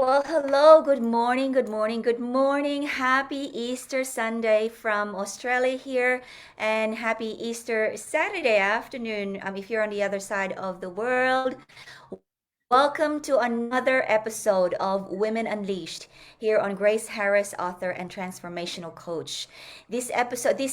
Well, hello, good morning, good morning, good morning. Happy Easter Sunday from Australia here, and happy Easter Saturday afternoon if you're on the other side of the world. Welcome to another episode of Women Unleashed here on Grace Harris, author and transformational coach. This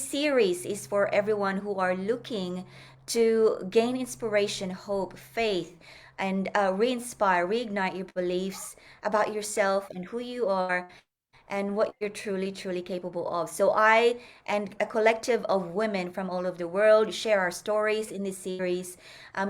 series is for everyone who are looking to gain inspiration, hope, faith, and re-inspire, reignite your beliefs about yourself and who you are and what you're truly, truly capable of. So, I and a collective of women from all over the world share our stories in this series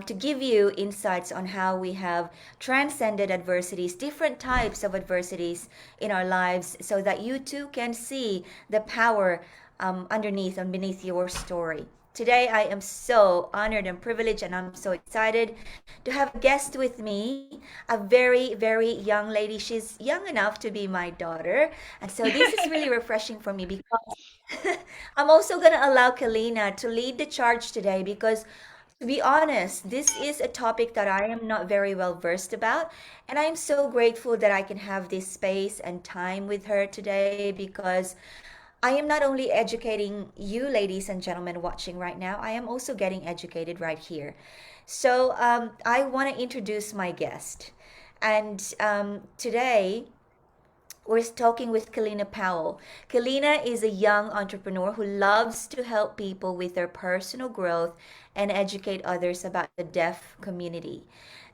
to give you insights on how we have transcended adversities, different types of adversities in our lives, so that you too can see the power underneath and beneath your story. Today, I am so honored and privileged, and I'm so excited to have a guest with me, a very, very young lady. She's young enough to be my daughter. And so this is really refreshing for me because I'm also going to allow Kellina to lead the charge today because, to be honest, this is a topic that I am not very well versed about. And I'm so grateful that I can have this space and time with her today because I am not only educating you, ladies and gentlemen, watching right now, I am also getting educated right here. So I want to introduce my guest. And today, we're talking with Kellina Powell. Kellina is a young entrepreneur who loves to help people with their personal growth and educate others about the deaf community.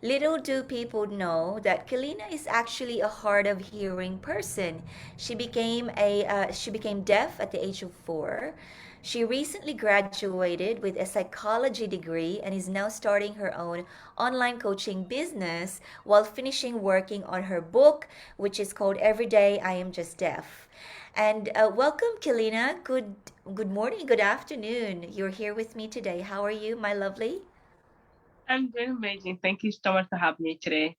Little do people know that Kellina is actually a hard of hearing person. She became deaf at the age of 4. She recently graduated with a psychology degree and is now starting her own online coaching business while finishing working on her book, which is called Every Day I Am Just Deaf. And welcome, Kellina. Good morning, good afternoon. You're here with me today. How are you, my lovely? I'm doing amazing. Thank you so much for having me today.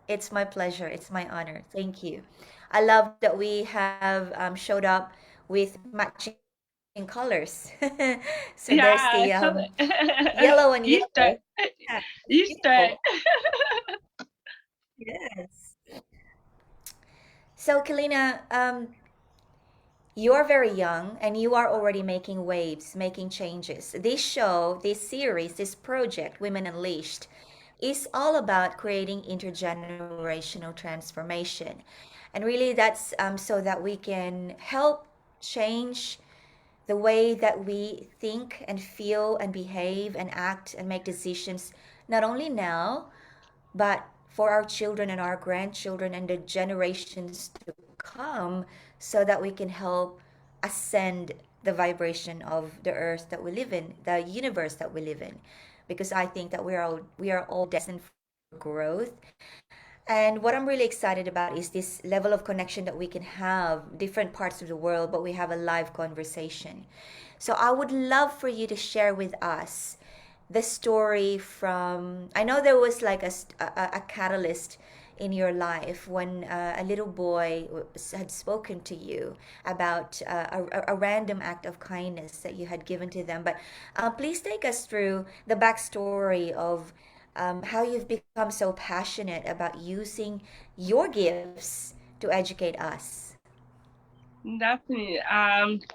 It's my pleasure. It's my honor. Thank you. I love that we have showed up with matching colors. So there's the Yeah, so yellow and yellow. Easter, Yeah, it's Easter. beautiful. Yes. So, Kalina, you're very young and you are already making waves, making changes. This show, this series, this project, Women Unleashed, is all about creating intergenerational transformation. And really, that's so that we can help change the way that we think and feel and behave and act and make decisions, not only now, but for our children and our grandchildren and the generations to come, so that we can help ascend the vibration of the earth that we live in, the universe that we live in. Because I think that we are all destined for growth. And what I'm really excited about is this level of connection that we can have different parts of the world, but we have a live conversation. So I would love for you to share with us the story from. I know there was like a catalyst in your life when a little boy had spoken to you about a random act of kindness that you had given to them. But please take us through the backstory of how you've become so passionate about using your gifts to educate us. Definitely.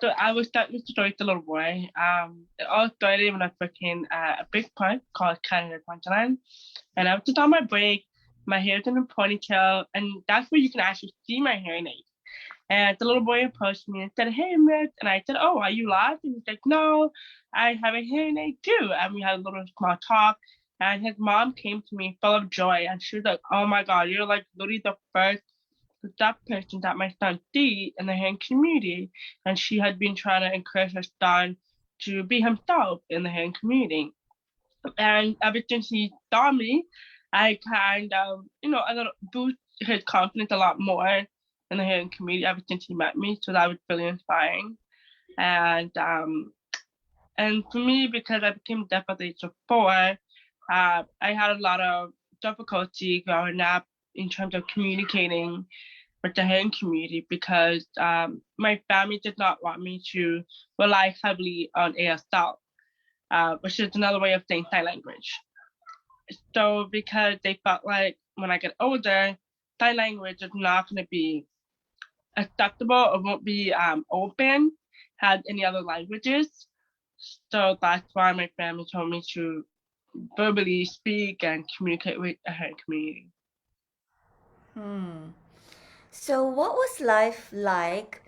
So I was starting with the story with the little boy. It all started when I was working at a big park called Canada Continent. And I was just on my break, my hair's in a ponytail, and that's where you can actually see my hearing aid. And the little boy approached me and said, "Hey, Miss." And I said, "Oh, are you lost?" And he's like, "No, I have a hearing aid too." And we had a little small talk. And his mom came to me full of joy. And she was like, "Oh my God, you're like literally the first deaf person that my son see in the hearing community." And she had been trying to encourage her son to be himself in the hearing community. And ever since he saw me, I kind of, a little boost his confidence a lot more in the hearing community ever since he met me. So that was really inspiring. And and for me, because I became deaf at the age of 4, I had a lot of difficulty growing up in terms of communicating with the hearing community because my family did not want me to rely heavily on ASL, which is another way of saying sign language. So because they felt like when I get older, sign language is not going to be acceptable or won't be open had any other languages. So that's why my family told me to verbally speak and communicate with her community. Hmm. So, what was life like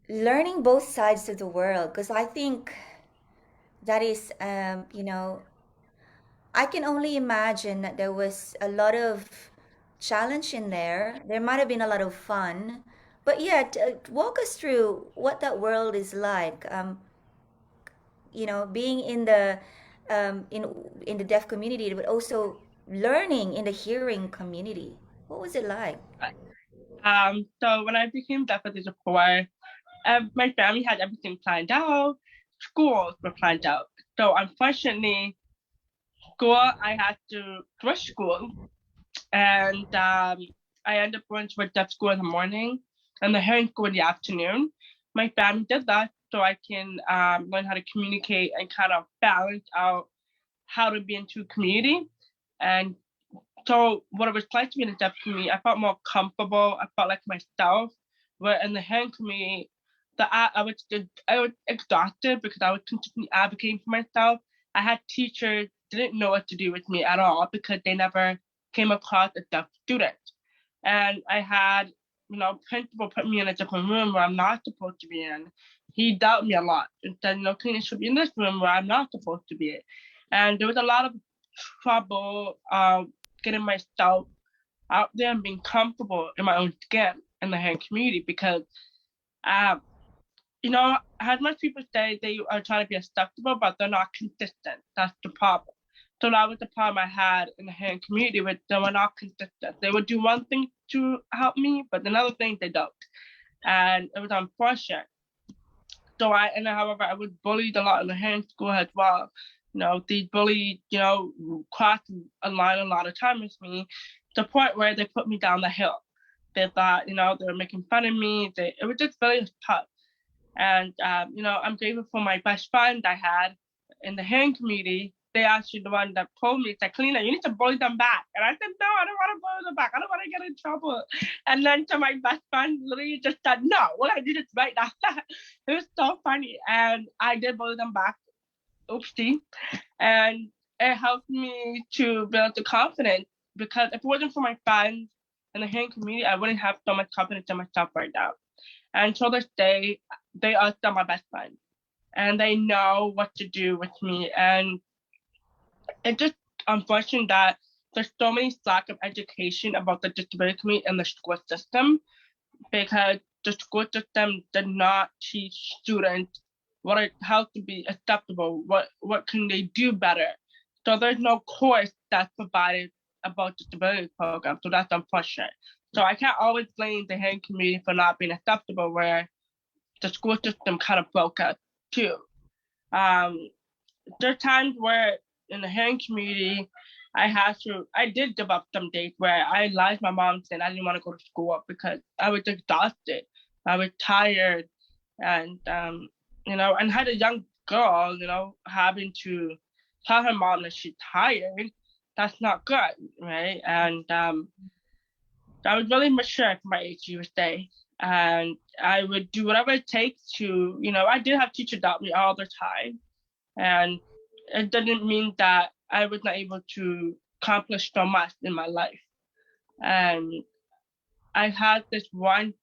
learning both sides of the world? Because I think that is, I can only imagine that there was a lot of challenge in there. There might have been a lot of fun, but yeah, walk us through what that world is like. Being in the in the deaf community, but also learning in the hearing community. What was it like? So when I became deaf at the age of 4, my family had everything planned out. Schools were planned out. So unfortunately, school I had to rush school, and I ended up going to a deaf school in the morning and the hearing school in the afternoon. My family did that so I can learn how to communicate and kind of balance out how to be into community. And so what it was like to be in the deaf community, I felt more comfortable. I felt like myself. Where in the hearing community, I was exhausted because I was consistently advocating for myself. I had teachers didn't know what to do with me at all because they never came across a deaf student. And I had, principal put me in a different room where I'm not supposed to be in. He doubted me a lot and said, Kellina should be in this room where I'm not supposed to be. And there was a lot of trouble getting myself out there and being comfortable in my own skin in the hearing community because um, I had much people say they are trying to be acceptable, but they're not consistent. That's the problem. So that was the problem I had in the hearing community, where they were not consistent. They would do one thing to help me, but another thing they don't. And it was unfortunate. However, I was bullied a lot in the hearing school as well. These bullies, crossed a line a lot of time with me, to the point where they put me down the hill. They thought, they were making fun of me. It was just very tough. And, I'm grateful for my best friend I had in the hearing community. They actually the one that told me, said, Kellina, you need to bully them back. And I said, no, I don't want to bully them back. I don't want to get in trouble. And then so my best friend literally just said, no, what I did is right now. It was so funny. And I did bully them back. Oopsie. And it helped me to build the confidence because if it wasn't for my friends in the hearing community, I wouldn't have so much confidence in myself right now. And to this day, they are still my best friends. And they know what to do with me. And it's just unfortunate that there's so many lack of education about the disability community in the school system because the school system did not teach students how to be acceptable, what can they do better. So there's no course that's provided about disability program. So that's unfortunate. So I can't always blame the hearing community for not being acceptable where the school system kind of broke us too. Um, there are times where in the hearing community, I did give up some days where I lied to my mom saying I didn't want to go to school because I was exhausted. I was tired and, and had a young girl, having to tell her mom that she's tired. That's not good, right? And I was really mature for my age, you would say. And I would do whatever it takes to, I did have teachers doubt me all the time. And it didn't mean that I was not able to accomplish so much in my life. And I had this one,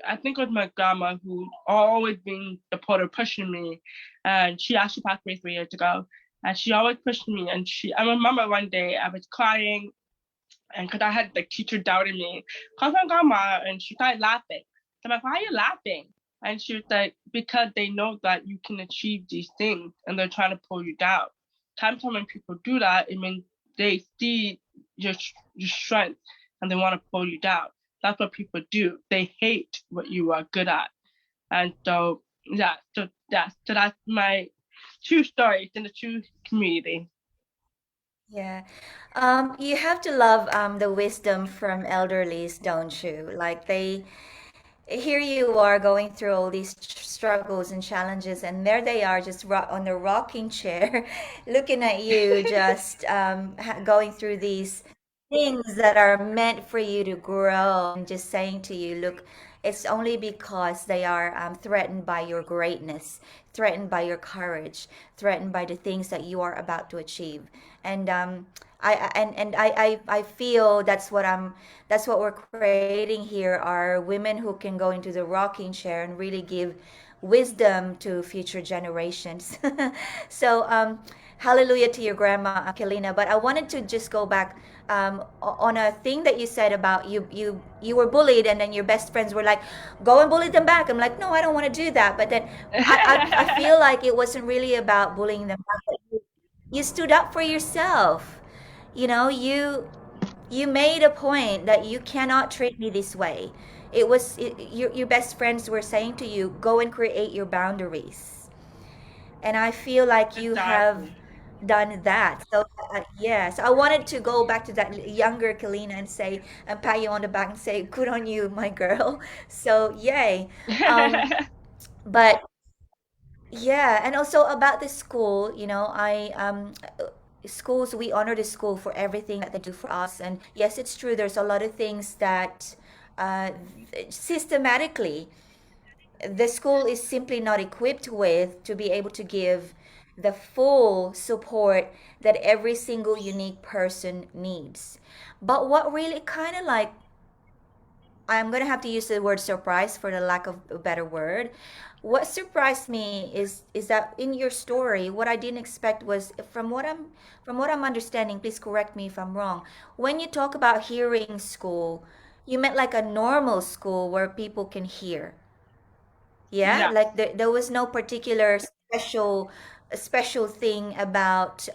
I think it was my grandma who always been supportive, pushing me. And she actually passed away 3 years ago. And she always pushed me. And I remember one day I was crying and because I had the teacher doubting me, called my grandma and she started laughing. So I'm like, why are you laughing? And she was like, because they know that you can achieve these things and they're trying to pull you down. Times when people do that, it means they see your strength and they want to pull you down. That's what people do. They hate what you are good at. And so that's my true stories in the true community. Yeah. You have to love the wisdom from elderlies, don't you? Like here you are going through all these struggles and challenges, and there they are just on the rocking chair, looking at you, just going through these. things that are meant for you to grow and just saying to you, look, it's only because they are threatened by your greatness, threatened by your courage, threatened by the things that you are about to achieve. And I feel that's what we're creating here are women who can go into the rocking chair and really give wisdom to future generations. So hallelujah to your grandma, Kellina. But I wanted to just go back on a thing that you said about you were bullied, and then your best friends were like, "Go and bully them back." I'm like, "No, I don't want to do that." But then I feel like it wasn't really about bullying them back. But you stood up for yourself. You know, you made a point that you cannot treat me this way. Your best friends were saying to you, "Go and create your boundaries." And I feel like you have Exactly. done that. So yes, I wanted to go back to that younger Kalina and say and pat you on the back and say, "Good on you, my girl." So yay. Um, but yeah, and also about the school, I schools we honor the school for everything that they do for us. And yes, it's true. There's a lot of things that uh, systematically the school is simply not equipped with to be able to give the full support that every single unique person needs. But what really kind of like, I'm going to have to use the word surprise for the lack of a better word. What surprised me is that in your story, what I didn't expect was from what I'm understanding, please correct me if I'm wrong. When you talk about hearing school, you meant like a normal school where people can hear. Yeah, Yes. like there was no particular special thing about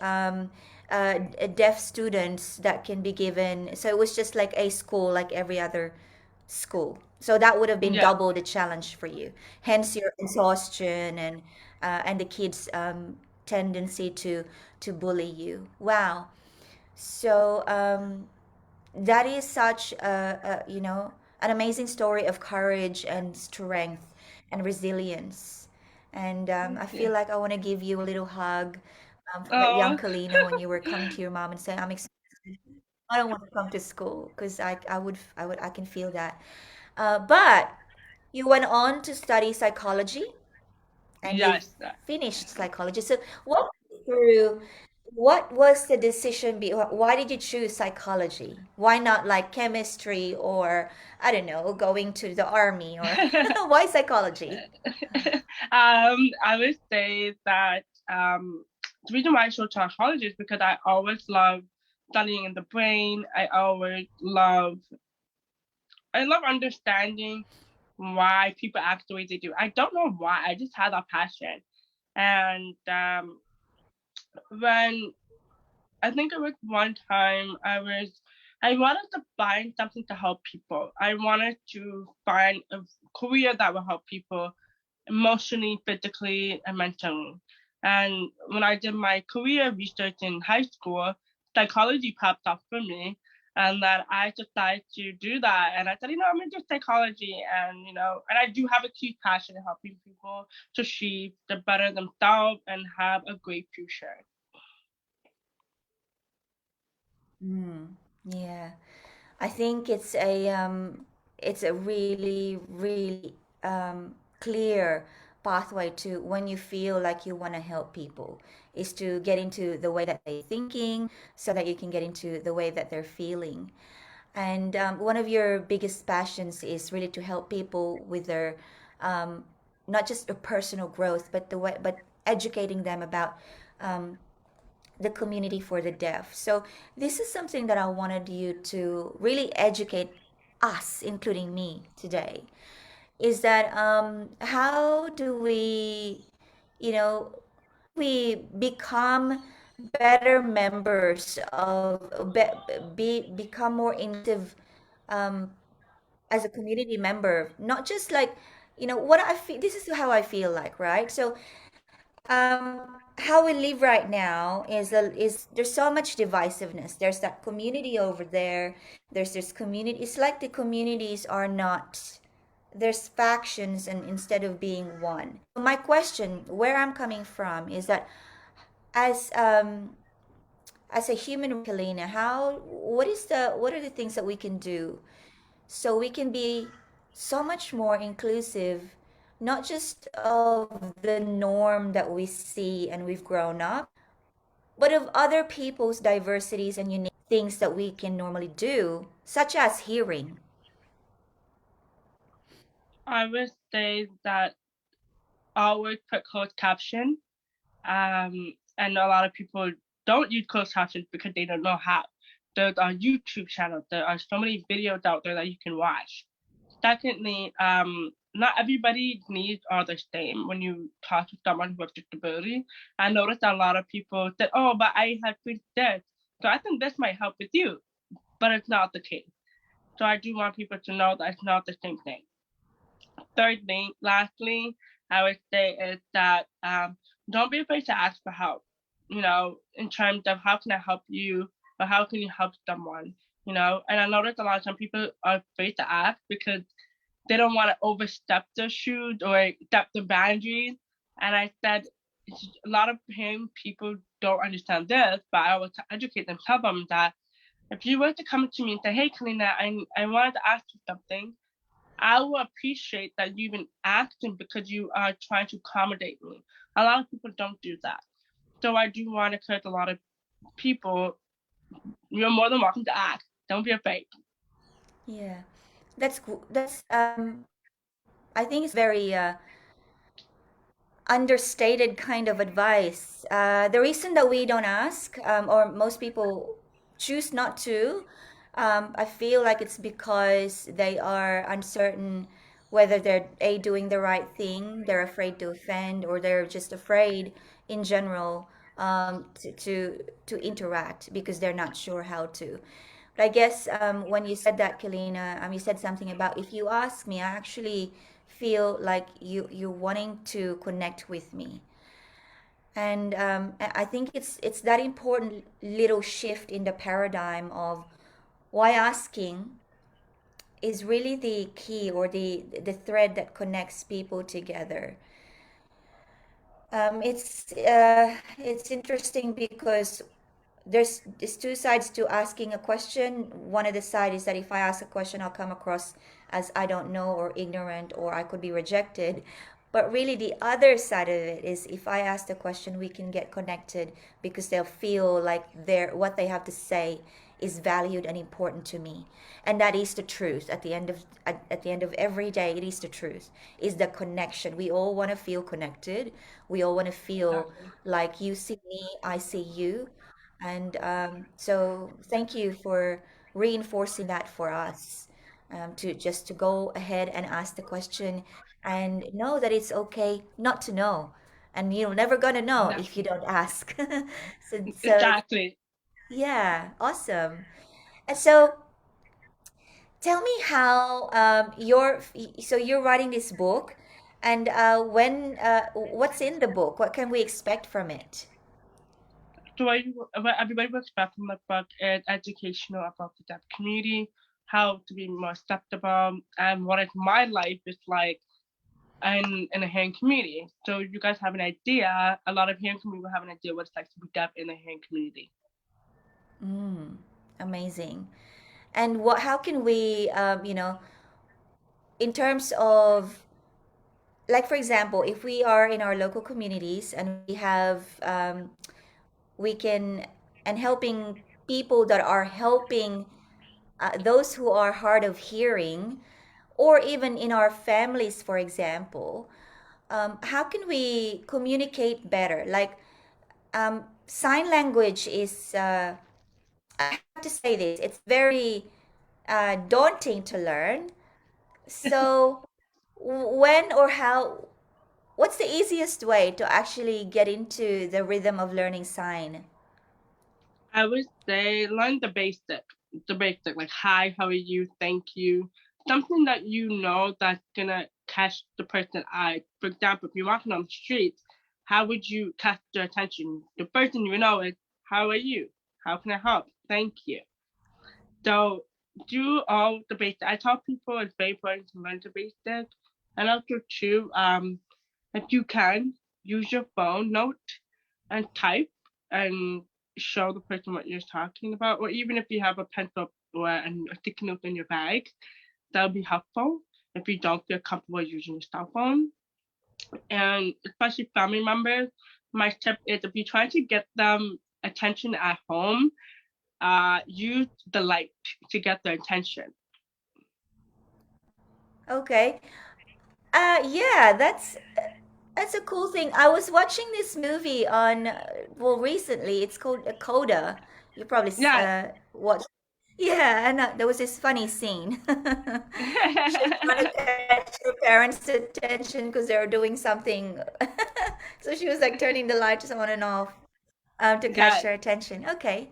deaf students that can be given. So it was just like a school like every other school. So that would have been Yeah. double the challenge for you. Hence your exhaustion and the kids' tendency to bully you. Wow. So that is such an amazing story of courage and strength and resilience. And I Thank feel you. like I want to give you a little hug for that young Oh, Kalina when you were coming to your mom and saying, I don't want to come to school because I can feel that. But you went on to study psychology and you've yes. finished psychology. So walk me through what was the decision why did you choose psychology? Why not like chemistry or I don't know, going to the army or why psychology? I would say that the reason why I chose psychology is because I always love studying the brain. I love understanding why people act the way they do. I don't know why. I just had that passion. And when I think it was one time I wanted to find something to help people. I wanted to find a career that will help people emotionally, physically, and mentally. And when I did my career research in high school, psychology popped up for me. And then I decided to do that. And I said, I'm into psychology. And, and I do have a huge passion in helping people to achieve to better themselves and have a great future. Mm, yeah. I think it's a really really clear pathway to when you feel like you want to help people is to get into the way that they're thinking so that you can get into the way that they're feeling. And one of your biggest passions is really to help people with their um, not just a personal growth, but educating them about um, the community for the deaf. So this is something that I wanted you to really educate us, including me today, is that how do we, we become better members of become more inclusive um, as a community member, not just like what I feel. This is how I feel like, right? So how we live right now is there's so much divisiveness. There's that community over there. There's this community. It's like the communities are not. There's factions, and instead of being one. My question, where I'm coming from, is that as as a human, Kalina, what are the things that we can do so we can be so much more inclusive, not just of the norm that we see and we've grown up, but of other people's diversities and unique things that we can normally do, such as hearing. I would say that always put closed caption. And a lot of people don't use closed captions because they don't know how. There's a YouTube channel. There are so many videos out there that you can watch. Secondly, not everybody's needs are the same when you talk to someone with disability. I noticed a lot of people said, "Oh, but I have this, so I think this might help with you," but it's not the case. So I do want people to know that it's not the same thing. Thirdly, lastly, I would say is that don't be afraid to ask for help. You know, in terms of how can I help you, or how can you help someone. You know, and I notice a lot of time people are afraid to ask because they don't want to overstep their shoes or step the boundaries. And I said a lot of him people don't understand this, but I will educate them, tell them that if you were to come to me and say, "Hey, Kellina, I wanted to ask you something," I will appreciate that you even asking because you are trying to accommodate me. A lot of people don't do that. So I do want to encourage a lot of people, you're more than welcome to ask. Don't be afraid. Yeah, that's I think it's very understated kind of advice. The reason that we don't ask, or most people choose not to, I feel like it's because they are uncertain whether they're A, doing the right thing, they're afraid to offend, or they're just afraid in general to interact because they're not sure how to. But I guess when you said that, Kalina, you said something about if you ask me, I actually feel like you wanting to connect with me, and I think it's that important little shift in the paradigm of why asking is really the key or the thread that connects people together. It's interesting because there's two sides to asking a question. One of the side is that if I ask a question, I'll come across as I don't know or ignorant or I could be rejected. But really, the other side of it is if I ask the question, we can get connected because they'll feel like what they have to say is valued and important to me, and that is the truth. At the end of every day, it is the truth. Is the connection. We all want to feel connected. We all want to feel Exactly. like you see me, I see you, and so thank you for reinforcing that for us, to just to go ahead and ask the question and know that it's okay not to know. And you're never gonna know if you Exactly. don't ask. So Exactly. yeah, awesome. And so tell me how so you're writing this book, and what's in the book? What can we expect from it? So what everybody was expecting the book is educational about the deaf community, how to be more acceptable, and what is my life is like in a hearing community. So you guys have an idea, a lot of hearing community will have an idea what it's like to be deaf in the hearing community. Mm, amazing. And how can we, in terms of, like, for example, if we are in our local communities and we have, we can, and helping people that are helping those who are hard of hearing, or even in our families, for example, how can we communicate better? Like, sign language is, I have to say this, it's very daunting to learn. So, when or how, what's the easiest way to actually get into the rhythm of learning sign? I would say learn the basic, like hi, how are you, thank you, something that you know that's gonna catch the person's eye. For example, if you're walking on the street, how would you catch their attention? The first thing you know is how are you? How can I help? Thank you. So do all the basic. I tell people it's very important to learn the basic, and also too, if you can use your phone note and type and show the person what you're talking about, or even if you have a pencil or a sticky note in your bag, that'll be helpful if you don't feel comfortable using your cell phone. And especially family members, my tip is if you try to get them attention at home, use the light to get their attention. Okay. Yeah, that's a cool thing. I was watching this movie on, well, recently. It's called Coda. You probably Yeah. watched. Yeah, and there was this funny scene. She was trying to catch her parents' attention because they were doing something. So she was like turning the lights on and off to catch Yeah. their attention. Okay.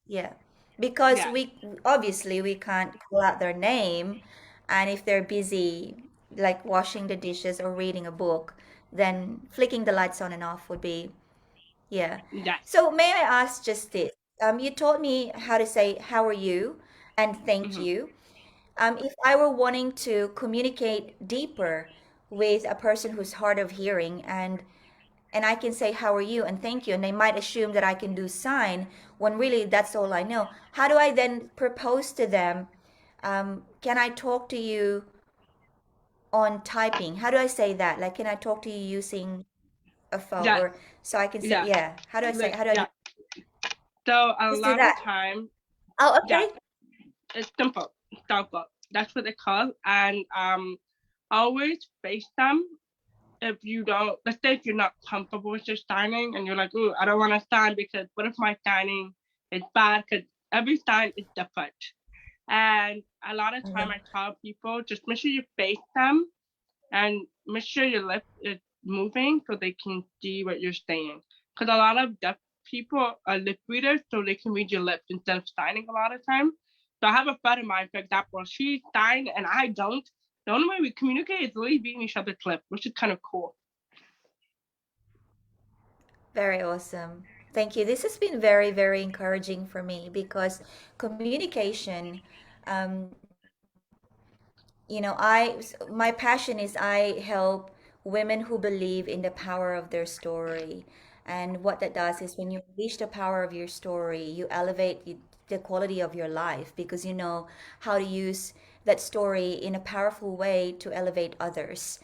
Yeah. Because Yeah. we obviously we can't call out their name, and if they're busy like washing the dishes or reading a book, then flicking the lights on and off would be, yeah. Yeah. So may I ask just this? You taught me how to say how are you and thank Hmm. you. If I were wanting to communicate deeper with a person who's hard of hearing, and I can say how are you and thank you, and they might assume that I can do sign when really that's all I know. How do I then propose to them? Can I talk to you on typing? How do I say that? Like, can I talk to you using a phone, Yeah. or so I can say, Yeah. yeah. How do I say? Like, How do I do? yeah. So a Just do lot of that. time, Oh, yeah, okay. it's simple. Simple. That's what they call. And always face them. If you don't, let's say if you're not comfortable with your signing and you're like, "Ooh, I don't want to sign because what if my signing is bad?" Because every sign is different. And a lot of time Mhm. I tell people just make sure you face them and make sure your lip is moving so they can see what you're saying. Because a lot of deaf people are lip readers, so they can read your lips instead of signing a lot of time. So I have a friend of mine, for example, she signed and I don't. The only way we communicate is really reading each other's lip, which is kind of cool. Very awesome. Thank you. This has been very, very encouraging for me because communication, um, my passion is I help women who believe in the power of their story. And what that does is when you reach the power of your story, you elevate the quality of your life because you know how to use that story in a powerful way to elevate others.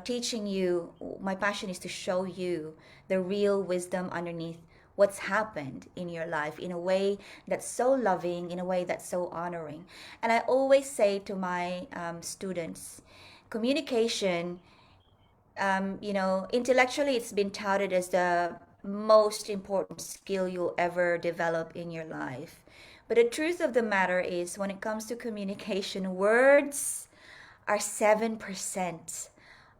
Teaching you, my passion is to show you the real wisdom underneath what's happened in your life in a way that's so loving, in a way that's so honoring. And I always say to my students, communication, intellectually, it's been touted as the most important skill you'll ever develop in your life. But the truth of the matter is, when it comes to communication, words are 7%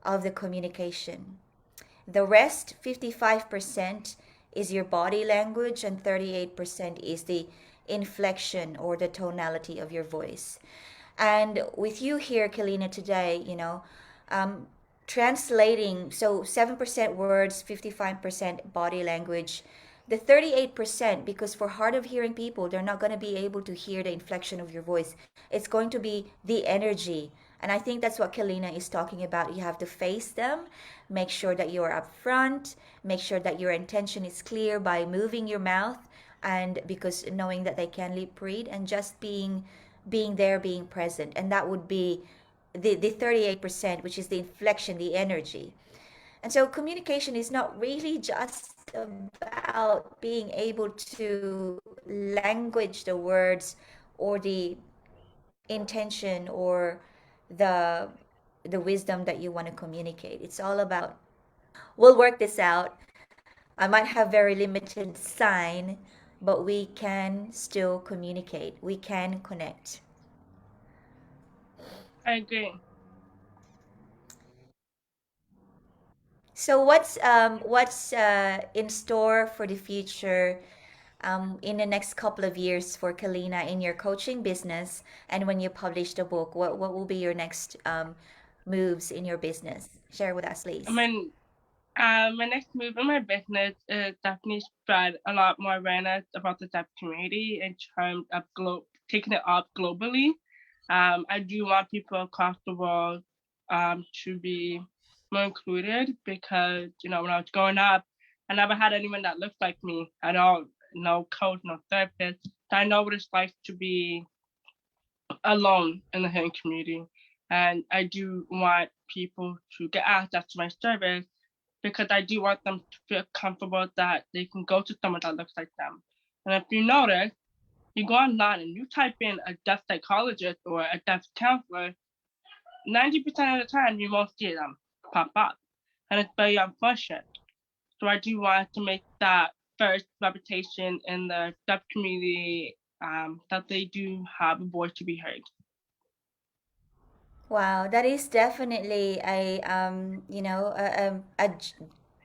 of the communication. The rest, 55%, is your body language, and 38% is the inflection or the tonality of your voice. And with you here, Kellina, today, um, translating, so 7% words, 55% body language, the 38%, because for hard of hearing people, they're not going to be able to hear the inflection of your voice. It's going to be the energy. And I think that's what Kellina is talking about. You have to face them, make sure that you're upfront, make sure that your intention is clear by moving your mouth, and because knowing that they can lip read, and just being there, being present. And that would be the 38%, which is the inflection, the energy. And so communication is not really just about being able to language the words or the intention or the the wisdom that you want to communicate. It's all about, we'll work this out. I might have very limited sign, but we can still communicate. We can connect. I agree. So what's in store for the future, in the next couple of years for Kalina in your coaching business, and when you publish the book, what will be your next moves in your business? Share with us, I please. mean, my next move in my business is definitely spread a lot more awareness about the deaf community in terms of taking it up globally. I do want people across the world to be more included because, when I was growing up, I never had anyone that looked like me at all. no coach, no therapist. So I know what it's like to be alone in the healing community. And I do want people to get access to my service because I do want them to feel comfortable that they can go to someone that looks like them. And if you notice, you go online and you type in a deaf psychologist or a deaf counselor, 90% of the time you won't see them pop up. And it's very unfortunate. So I do want to make that first reputation in the deaf community that they do have a voice to be heard. Wow, that is definitely a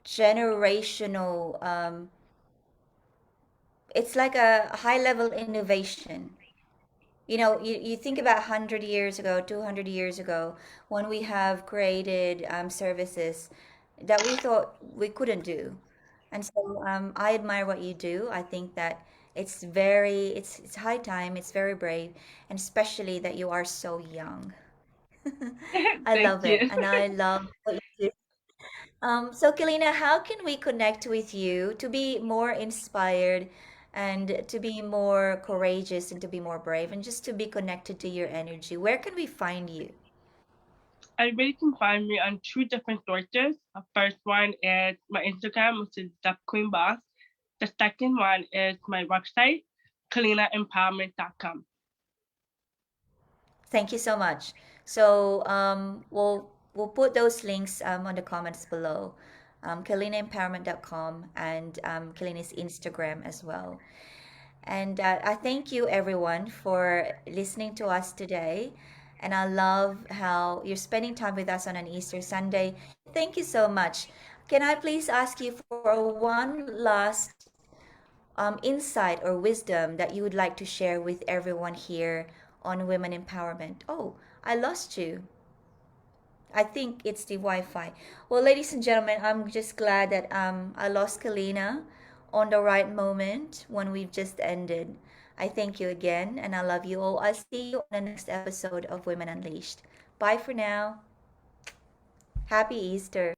generational it's like a high level innovation. You think about 100 years ago, 200 years ago, when we have created services that we thought we couldn't do. And so I admire what you do. I think that it's high time, it's very brave, and especially that you are so young. I Thank love it, you. and I love what you do. So, Kalina, how can we connect with you to be more inspired and to be more courageous and to be more brave and just to be connected to your energy? Where can we find you? Everybody can find me on two different sources. The first one is my Instagram, which is Deaf Queen Boss. The second one is my website, KellinaEmpowerment.com. Thank you so much. So, we'll put those links on the comments below. KalinaEmpowerment.com and Kalina's Instagram as well. And I thank you, everyone, for listening to us today. And I love how you're spending time with us on an Easter Sunday. Thank you so much. Can I please ask you for one last insight or wisdom that you would like to share with everyone here on women empowerment? Oh, I lost you. I think it's the Wi-Fi. Well, ladies and gentlemen, I'm just glad that I lost Kalina on the right moment when we've just ended. I thank you again, and I love you all. I'll see you on the next episode of Women Unleashed. Bye for now. Happy Easter.